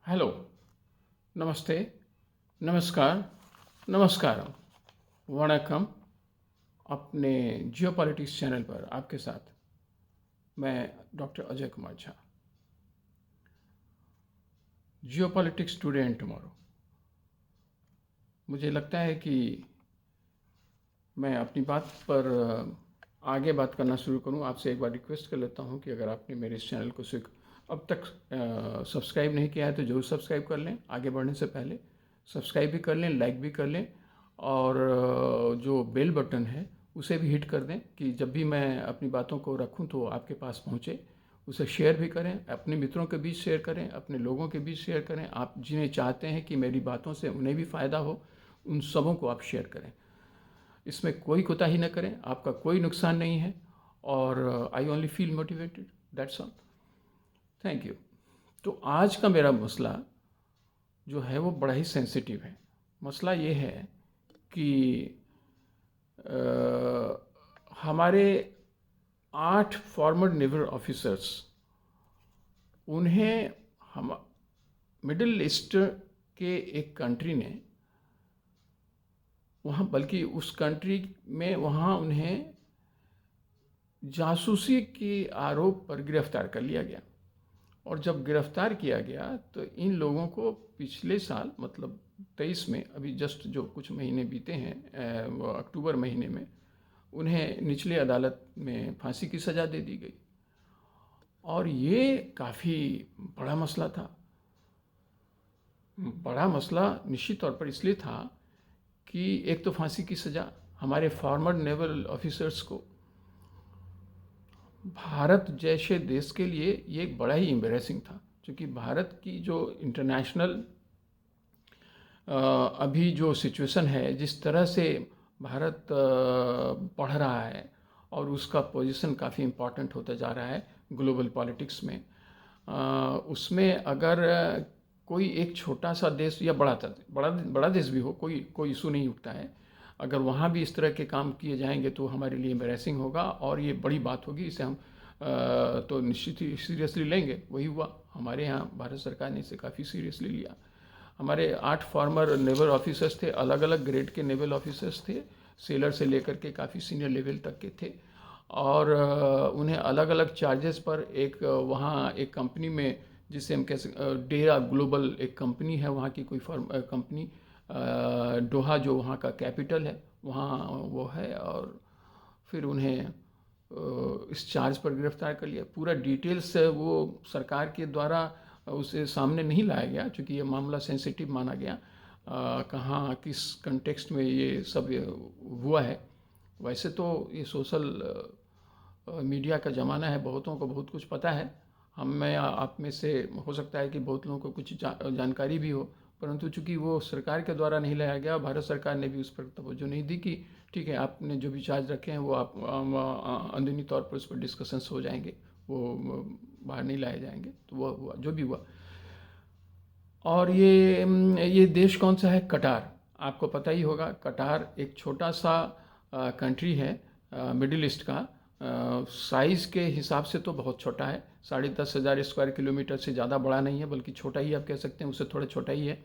Hello, नमस्ते, नमस्कार, नमस्कारम, वणक्कम। अपने जियोपॉलिटिक्स चैनल पर आपके साथ मैं doctor Ajay Kumar Jha. Geopolitics today and tomorrow. मुझे लगता है कि मैं अपनी बात पर आगे बात करना शुरू करूं। आपसे एक बार रिक्वेस्ट कर लेता हूं कि अगर आपने मेरे इस चैनल को अब तक सब्सक्राइब नहीं किया है तो ज़रूर सब्सक्राइब कर लें। आगे बढ़ने से पहले सब्सक्राइब भी कर लें, लाइक भी कर लें और जो बेल बटन है उसे भी हिट कर दें कि जब भी मैं अपनी बातों को रखूं तो आपके पास पहुंचे। उसे शेयर भी करें, अपने मित्रों के बीच शेयर करें, अपने लोगों के बीच शेयर करें। आप जिन्हें चाहते हैं कि मेरी बातों से उन्हें भी फ़ायदा हो, उन सबों को आप शेयर करें। इसमें कोई कोताही न करें, आपका कोई नुकसान नहीं है और I only feel motivated, that's all. Thank you. तो आज का मेरा मसला जो है वो बड़ा ही सेंसिटिव है। मसला ये है कि हमारे 8 फॉर्मर नेवल ऑफिसर्स, उन्हें हम मिडिल ईस्ट के एक कंट्री ने वहाँ, बल्कि उस कंट्री में वहाँ उन्हें जासूसी के आरोप पर गिरफ्तार कर लिया गया। और जब गिरफ्तार किया गया तो इन लोगों को पिछले साल मतलब 23 में, अभी जस्ट जो कुछ महीने बीते हैं, वो अक्टूबर महीने में उन्हें निचली अदालत में फांसी की सज़ा दे दी गई। और ये काफ़ी बड़ा मसला था। बड़ा मसला निश्चित तौर पर इसलिए था कि एक तो फांसी की सज़ा हमारे फॉर्मर नेवल ऑफिसर्स को, भारत जैसे देश के लिए ये एक बड़ा ही एम्बेरसिंग था, क्योंकि भारत की जो इंटरनेशनल अभी जो सिचुएशन है, जिस तरह से भारत बढ़ रहा है और उसका पोजीशन काफ़ी इम्पॉर्टेंट होता जा रहा है ग्लोबल पॉलिटिक्स में, उसमें अगर कोई एक छोटा सा देश या बड़ा देश भी हो, कोई इशू नहीं उठता है। अगर वहाँ भी इस तरह के काम किए जाएंगे तो हमारे लिए एम्बेरसिंग होगा और ये बड़ी बात होगी। इसे हम तो निश्चित ही सीरियसली लेंगे। वही हुआ हमारे यहाँ, भारत सरकार ने इसे काफ़ी सीरियसली लिया। हमारे 8 फॉर्मर नेवल ऑफिसर्स थे, अलग अलग ग्रेड के नेवल ऑफिसर्स थे, सेलर से लेकर के काफ़ी सीनियर लेवल तक के थे। और उन्हें अलग अलग चार्जेस पर एक वहाँ एक कंपनी में, जिसे हम कह सकते, डेरा ग्लोबल एक कंपनी है वहाँ की, कोई फर्म कंपनी, दोहा जो वहाँ का कैपिटल है, वहाँ वो है। और फिर उन्हें इस चार्ज पर गिरफ्तार कर लिया। पूरा डिटेल्स वो सरकार के द्वारा उसे सामने नहीं लाया गया, क्योंकि ये मामला सेंसिटिव माना गया। कहाँ किस कंटेक्स्ट में ये सब हुआ है। वैसे तो ये सोशल मीडिया का ज़माना है, बहुतों को बहुत कुछ पता है। हम में आप में से हो सकता है कि बहुत लोगों को कुछ जानकारी भी हो, परंतु चूंकि वो सरकार के द्वारा नहीं लाया गया, भारत सरकार ने भी उस पर तवज्जो नहीं दी कि ठीक है, आपने जो भी चार्ज रखे हैं वो आप अंदरूनी तौर पर उस पर डिस्कशंस हो जाएंगे, वो बाहर नहीं लाए जाएंगे। तो वो हुआ जो भी हुआ। और ये देश कौन सा है? कटार। आपको पता ही होगा, कटार एक छोटा सा कंट्री है मिडिल ईस्ट का। साइज़ के हिसाब से तो बहुत छोटा है, 10,500 स्क्वायर किलोमीटर से ज़्यादा बड़ा नहीं है, बल्कि छोटा ही आप कह सकते हैं, उससे थोड़ा छोटा ही है।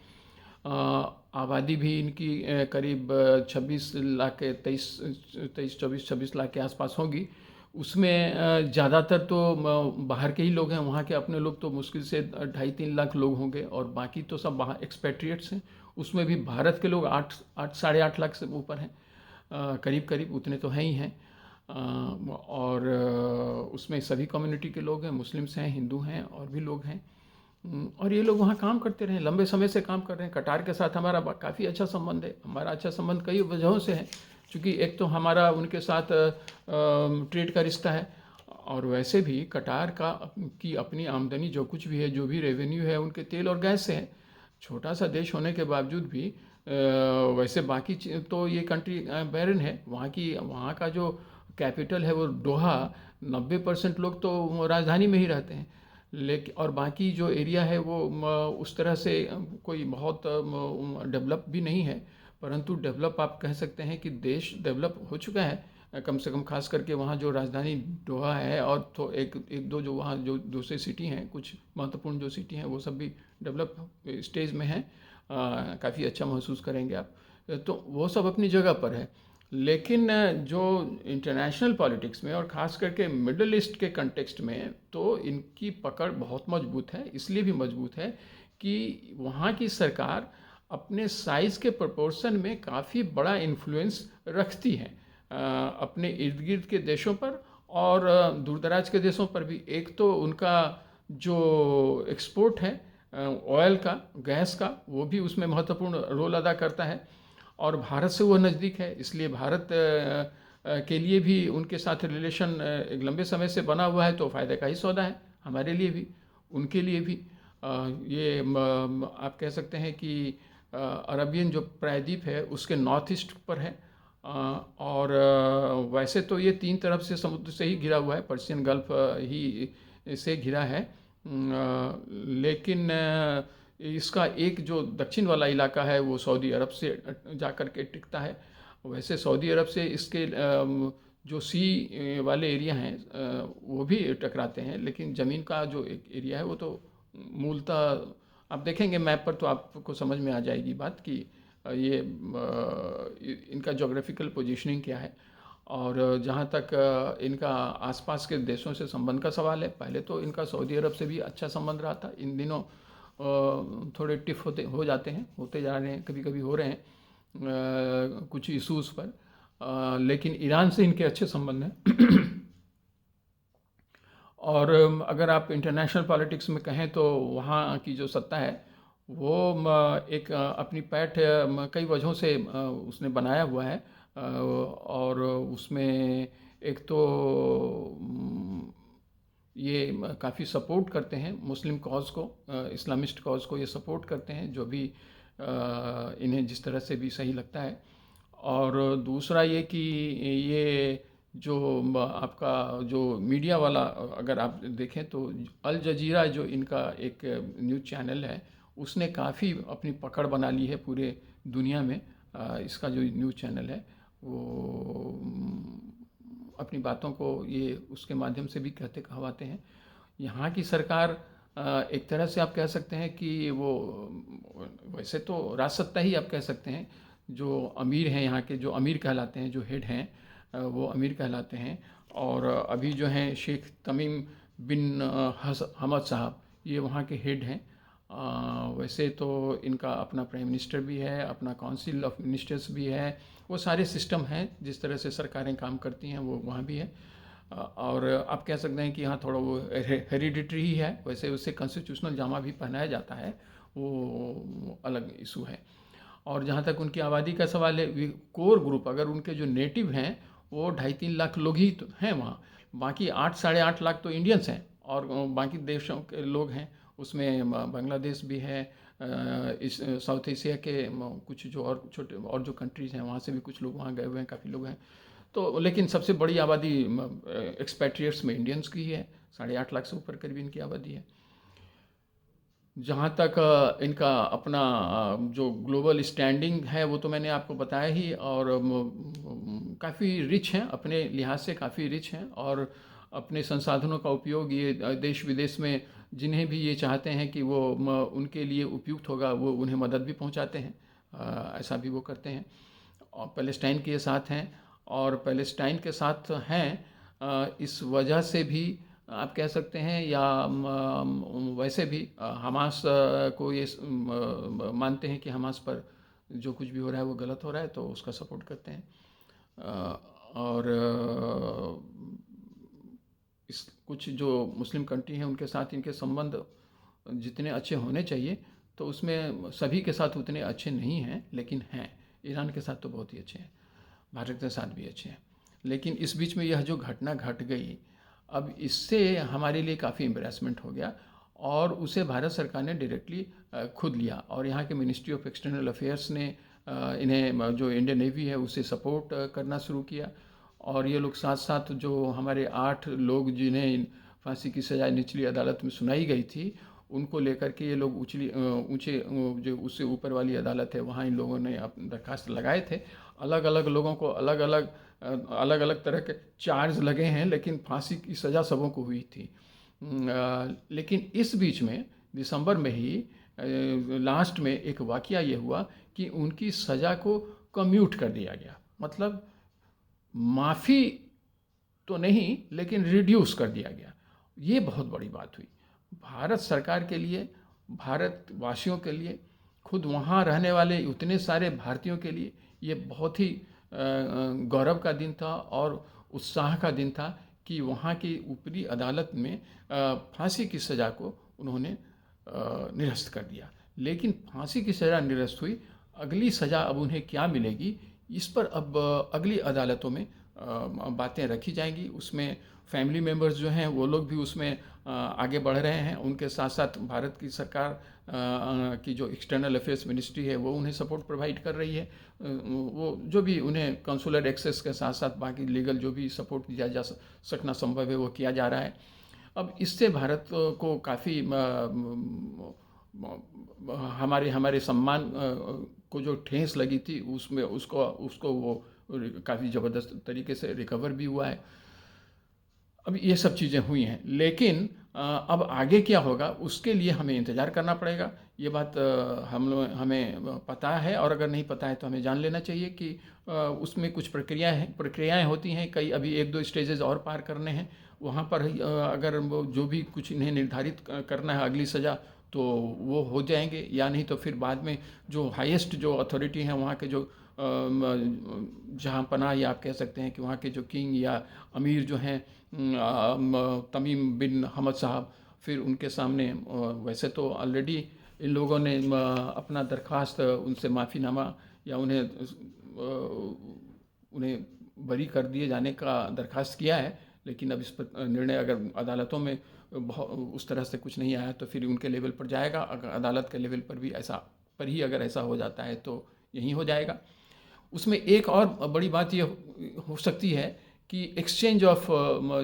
आबादी भी इनकी करीब 26 लाख के 24 लाख के आसपास होगी। उसमें ज़्यादातर तो बाहर के ही लोग हैं। वहाँ के अपने लोग तो मुश्किल से 2.5-3 लाख लोग होंगे और बाकी तो सब बाहर एक्सपेट्रिएट्स हैं। उसमें भी भारत के लोग 8 साढ़े 8 लाख से ऊपर हैं, करीब करीब उतने तो हैं ही हैं। और उसमें सभी कम्युनिटी के लोग हैं, मुस्लिम्स हैं, हिंदू हैं और भी लोग हैं। और ये लोग वहाँ काम करते रहे, लंबे समय से काम कर रहे हैं। कटार के साथ हमारा काफ़ी अच्छा संबंध है। हमारा अच्छा संबंध कई वजहों से है, क्योंकि एक तो हमारा उनके साथ ट्रेड का रिश्ता है, और वैसे भी कटार की अपनी आमदनी जो कुछ भी है, जो भी रेवेन्यू है, उनके तेल और गैस से है। छोटा सा देश होने के बावजूद भी वैसे बाकी तो ये कंट्री बैरन है। वहाँ का जो कैपिटल है वो दोहा, 90% लोग तो राजधानी में ही रहते हैं। लेकिन और बाकी जो एरिया है वो उस तरह से कोई बहुत डेवलप भी नहीं है। परंतु डेवलप आप कह सकते हैं कि देश डेवलप हो चुका है, कम से कम खास करके वहाँ जो राजधानी दोहा है और तो एक एक दो जो वहाँ जो दूसरी सिटी हैं, कुछ महत्वपूर्ण जो सिटी हैं वो सब भी डेवलप स्टेज में हैं। काफ़ी अच्छा महसूस करेंगे आप। तो वो सब अपनी जगह पर है, लेकिन जो इंटरनेशनल पॉलिटिक्स में और ख़ास करके मिडल ईस्ट के कंटेक्स्ट में तो इनकी पकड़ बहुत मजबूत है। इसलिए भी मजबूत है कि वहाँ की सरकार अपने साइज़ के प्रोपोर्शन में काफ़ी बड़ा इन्फ्लुएंस रखती है अपने इर्द गिर्द के देशों पर और दूर दराज के देशों पर भी। एक तो उनका जो एक्सपोर्ट है ऑयल का, गैस का, वो भी उसमें महत्वपूर्ण रोल अदा करता है और भारत से वो नज़दीक है, इसलिए भारत के लिए भी उनके साथ रिलेशन एक लंबे समय से बना हुआ है, तो फ़ायदे का ही सौदा है हमारे लिए भी, उनके लिए भी। ये आप कह सकते हैं कि अरबियन जो प्रायद्वीप है उसके नॉर्थ ईस्ट पर है और वैसे तो ये तीन तरफ से समुद्र से ही घिरा हुआ है, पर्शियन गल्फ ही से घिरा है, लेकिन इसका एक जो दक्षिण वाला इलाका है वो सऊदी अरब से जा कर के टिकता है। वैसे सऊदी अरब से इसके जो सी वाले एरिया हैं वो भी टकराते हैं, लेकिन ज़मीन का जो एक एरिया है वो तो मूलतः आप देखेंगे मैप पर तो आपको समझ में आ जाएगी बात कि ये इनका जोग्राफिकल पोजीशनिंग क्या है। और जहाँ तक इनका आसपास के देशों से संबंध का सवाल है, पहले तो इनका सऊदी अरब से भी अच्छा संबंध रहा था, इन दिनों थोड़े टिफ हो जाते हैं, होते जा रहे हैं, कभी कभी हो रहे हैं कुछ इशूज़ पर, लेकिन ईरान से इनके अच्छे संबंध हैं। और अगर आप इंटरनेशनल पॉलिटिक्स में कहें तो वहाँ की जो सत्ता है वो एक अपनी पैठ कई वजहों से उसने बनाया हुआ है और उसमें एक तो ये काफ़ी सपोर्ट करते हैं मुस्लिम कॉज को, इस्लामिस्ट कॉज को ये सपोर्ट करते हैं, जो भी इन्हें जिस तरह से भी सही लगता है। और दूसरा ये कि ये जो आपका जो मीडिया वाला अगर आप देखें तो अल जजीरा जो इनका एक न्यूज़ चैनल है उसने काफ़ी अपनी पकड़ बना ली है पूरे दुनिया में। इसका जो न्यूज़ चैनल है वो अपनी बातों को ये उसके माध्यम से भी कहते कहवाते हैं। यहाँ की सरकार एक तरह से आप कह सकते हैं कि वो वैसे तो राजसत्ता ही आप कह सकते हैं, जो अमीर हैं यहाँ के, जो अमीर कहलाते हैं, जो हेड हैं वो अमीर कहलाते हैं। और अभी जो हैं शेख तमीम बिन हमद साहब, ये वहाँ के हेड हैं। वैसे तो इनका अपना प्राइम मिनिस्टर भी है, अपना काउंसिल ऑफ मिनिस्टर्स भी है, वो सारे सिस्टम हैं जिस तरह से सरकारें काम करती हैं वो वहाँ भी है। और आप कह सकते हैं कि यहाँ थोड़ा वो हेरिडिटरी ही है, वैसे उससे कॉन्स्टिट्यूशनल जामा भी पहनाया जाता है, वो अलग इशू है। और जहाँ तक उनकी आबादी का सवाल है, कोर ग्रुप अगर उनके जो नेटिव हैं वो 2.5-3 लाख लोग ही तो हैं वहाँ, बाकी 8-8.5 लाख तो इंडियंस हैं और बाकी देशों के लोग हैं, उसमें बांग्लादेश भी है, इस साउथ एशिया के कुछ जो और छोटे और जो कंट्रीज़ हैं वहाँ से भी कुछ लोग वहाँ गए हुए हैं, काफ़ी लोग हैं। तो लेकिन सबसे बड़ी आबादी एक्सपैट्रिएट्स में इंडियंस की ही है, 8.5 लाख से ऊपर करीब इनकी आबादी है। जहाँ तक इनका अपना जो ग्लोबल स्टैंडिंग है वो तो मैंने आपको बताया ही, और काफ़ी रिच हैं, अपने लिहाज से काफ़ी रिच हैं और अपने संसाधनों का उपयोग ये देश विदेश में जिन्हें भी ये चाहते हैं कि वो उनके लिए उपयुक्त होगा वो उन्हें मदद भी पहुंचाते हैं, ऐसा भी वो करते हैं। और पैलेस्टाइन के साथ हैं, और पैलेस्टाइन के साथ हैं इस वजह से भी आप कह सकते हैं, या वैसे भी हमास को ये मानते हैं कि हमास पर जो कुछ भी हो रहा है वो गलत हो रहा है, तो उसका सपोर्ट करते हैं। और इस कुछ जो मुस्लिम कंट्री हैं उनके साथ इनके संबंध जितने अच्छे होने चाहिए तो उसमें सभी के साथ उतने अच्छे नहीं हैं, लेकिन हैं। ईरान के साथ तो बहुत ही अच्छे हैं, भारत के साथ भी अच्छे हैं। लेकिन इस बीच में यह जो घटना घट गई, अब इससे हमारे लिए काफ़ी एम्बेरसमेंट हो गया और उसे भारत सरकार ने डायरेक्टली खुद लिया, और यहाँ के मिनिस्ट्री ऑफ एक्सटर्नल अफेयर्स ने इन्हें जो इंडियन नेवी है उसे सपोर्ट करना शुरू किया। और ये लोग साथ साथ जो हमारे 8 लोग जिन्हें फांसी की सज़ा निचली अदालत में सुनाई गई थी उनको लेकर के ये लोग ऊंचे जो उससे ऊपर वाली अदालत है वहाँ इन लोगों ने दरखास्त लगाए थे, अलग अलग लोगों को अलग अलग तरह के चार्ज लगे हैं, लेकिन फांसी की सज़ा सबों को हुई थी। लेकिन इस बीच में दिसंबर में ही लास्ट में एक वाकया ये हुआ कि उनकी सज़ा को कम्यूट कर दिया गया, मतलब माफ़ी तो नहीं लेकिन रिड्यूस कर दिया गया। ये बहुत बड़ी बात हुई भारत सरकार के लिए, भारतवासियों के लिए, खुद वहाँ रहने वाले उतने सारे भारतीयों के लिए ये बहुत ही गौरव का दिन था और उत्साह का दिन था कि वहाँ की ऊपरी अदालत में फांसी की सज़ा को उन्होंने निरस्त कर दिया। लेकिन फांसी की सज़ा निरस्त हुई, अगली सज़ा अब उन्हें क्या मिलेगी इस पर अब अगली अदालतों में बातें रखी जाएंगी। उसमें फैमिली मेम्बर्स जो हैं वो लोग भी उसमें आगे बढ़ रहे हैं। उनके साथ साथ भारत की सरकार की जो एक्सटर्नल अफेयर्स मिनिस्ट्री है वो उन्हें सपोर्ट प्रोवाइड कर रही है। वो जो भी उन्हें कंसुलर एक्सेस के साथ साथ बाकी लीगल जो भी सपोर्ट दिया जा सकना संभव है वो किया जा रहा है। अब इससे भारत को काफ़ी हमारे हमारे सम्मान को जो ठेस लगी थी उसमें उसको उसको वो काफ़ी ज़बरदस्त तरीके से रिकवर भी हुआ है। अब ये सब चीज़ें हुई हैं, लेकिन अब आगे क्या होगा उसके लिए हमें इंतज़ार करना पड़ेगा। ये बात हमें पता है, और अगर नहीं पता है तो हमें जान लेना चाहिए कि उसमें कुछ प्रक्रियाएं होती हैं। कई अभी 1-2 स्टेजेस और पार करने हैं। वहाँ पर अगर वो जो भी कुछ इन्हें निर्धारित करना है अगली सज़ा तो वो हो जाएंगे, या नहीं तो फिर बाद में जो हाईएस्ट जो अथॉरिटी हैं वहाँ के जो जहाँ पनाह, या आप कह सकते हैं कि वहाँ के जो किंग या अमीर जो हैं तमीम बिन हमद साहब, फिर उनके सामने वैसे तो ऑलरेडी इन लोगों ने अपना दरख्वास्त उनसे माफ़ीनामा या उन्हें बरी कर दिए जाने का दरख्वास्त किया है। लेकिन अब इस पर निर्णय अगर अदालतों में उस तरह से कुछ नहीं आया तो फिर उनके लेवल पर जाएगा। अगर अदालत के लेवल पर भी अगर ऐसा हो जाता है तो यहीं हो जाएगा। उसमें एक और बड़ी बात ये हो सकती है कि एक्सचेंज ऑफ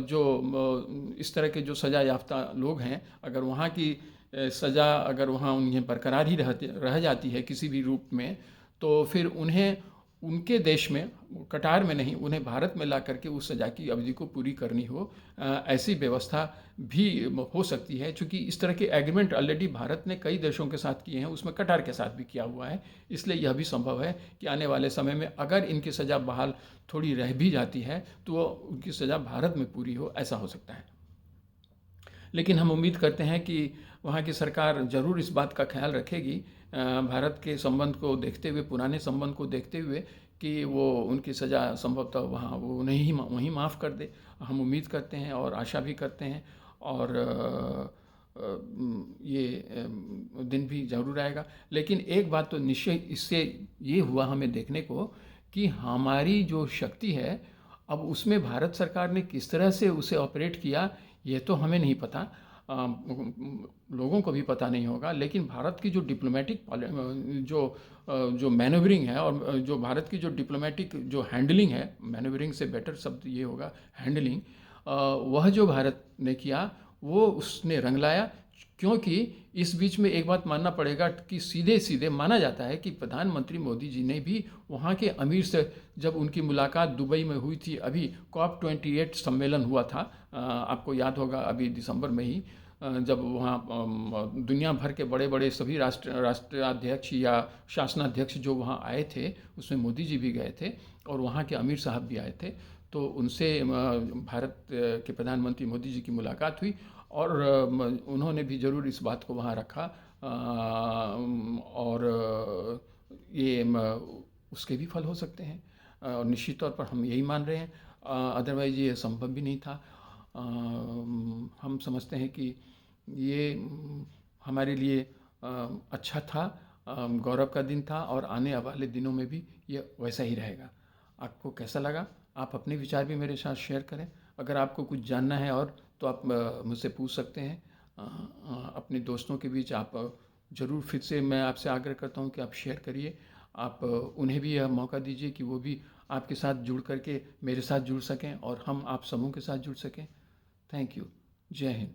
जो इस तरह के जो सज़ा याफ्ता लोग हैं, अगर वहाँ की सज़ा अगर वहाँ उन्हें बरकरार ही रह जाती है किसी भी रूप में, तो फिर उन्हें उनके देश में, कटार में नहीं, उन्हें भारत में ला करके उस सज़ा की अवधि को पूरी करनी हो, ऐसी व्यवस्था भी हो सकती है। चूँकि इस तरह के एग्रीमेंट ऑलरेडी भारत ने कई देशों के साथ किए हैं, उसमें कटार के साथ भी किया हुआ है। इसलिए यह भी संभव है कि आने वाले समय में अगर इनकी सज़ा बहाल थोड़ी रह भी जाती है तो उनकी सज़ा भारत में पूरी हो, ऐसा हो सकता है। लेकिन हम उम्मीद करते हैं कि वहाँ की सरकार ज़रूर इस बात का ख्याल रखेगी, भारत के संबंध को देखते हुए, पुराने संबंध को देखते हुए, कि वो उनकी सज़ा संभवतः वहाँ वो नहीं वहीं माफ़ कर दे। हम उम्मीद करते हैं और आशा भी करते हैं, और ये दिन भी ज़रूर आएगा। लेकिन एक बात तो निश्चय इससे ये हुआ हमें देखने को कि हमारी जो शक्ति है अब उसमें भारत सरकार ने किस तरह से उसे ऑपरेट किया ये तो हमें नहीं पता, लोगों को भी पता नहीं होगा। लेकिन भारत की जो डिप्लोमेटिक जो मैनेवरिंग है, और जो भारत की जो डिप्लोमेटिक जो हैंडलिंग है, मैनेवरिंग से बेटर शब्द ये होगा हैंडलिंग, वह जो भारत ने किया वो उसने रंग लाया। क्योंकि इस बीच में एक बात मानना पड़ेगा कि सीधे सीधे माना जाता है कि प्रधानमंत्री मोदी जी ने भी वहाँ के अमीर से, जब उनकी मुलाकात दुबई में हुई थी, अभी COP28 सम्मेलन हुआ था, आपको याद होगा अभी दिसंबर में ही, जब वहाँ दुनिया भर के बड़े बड़े सभी राष्ट्राध्यक्ष या शासनाध्यक्ष जो वहाँ आए थे उसमें मोदी जी भी गए थे और वहाँ के अमीर साहब भी आए थे। तो उनसे भारत के प्रधानमंत्री मोदी जी की मुलाकात हुई, और उन्होंने भी ज़रूर इस बात को वहाँ रखा, और ये उसके भी फल हो सकते हैं, और निश्चित तौर पर हम यही मान रहे हैं। अदरवाइज़ ये संभव भी नहीं था। हम समझते हैं कि ये हमारे लिए अच्छा था, गौरव का दिन था, और आने वाले दिनों में भी ये वैसा ही रहेगा। आपको कैसा लगा? आप अपने विचार भी मेरे साथ शेयर करें। अगर आपको कुछ जानना है और तो आप मुझसे पूछ सकते हैं। अपने दोस्तों के बीच आप ज़रूर, फिर से मैं आपसे आग्रह करता हूँ कि आप शेयर करिए। आप उन्हें भी यह मौका दीजिए कि वो भी आपके साथ जुड़ करके मेरे साथ जुड़ सकें और हम आप समूह के साथ जुड़ सकें। Thank you. जय हिंद।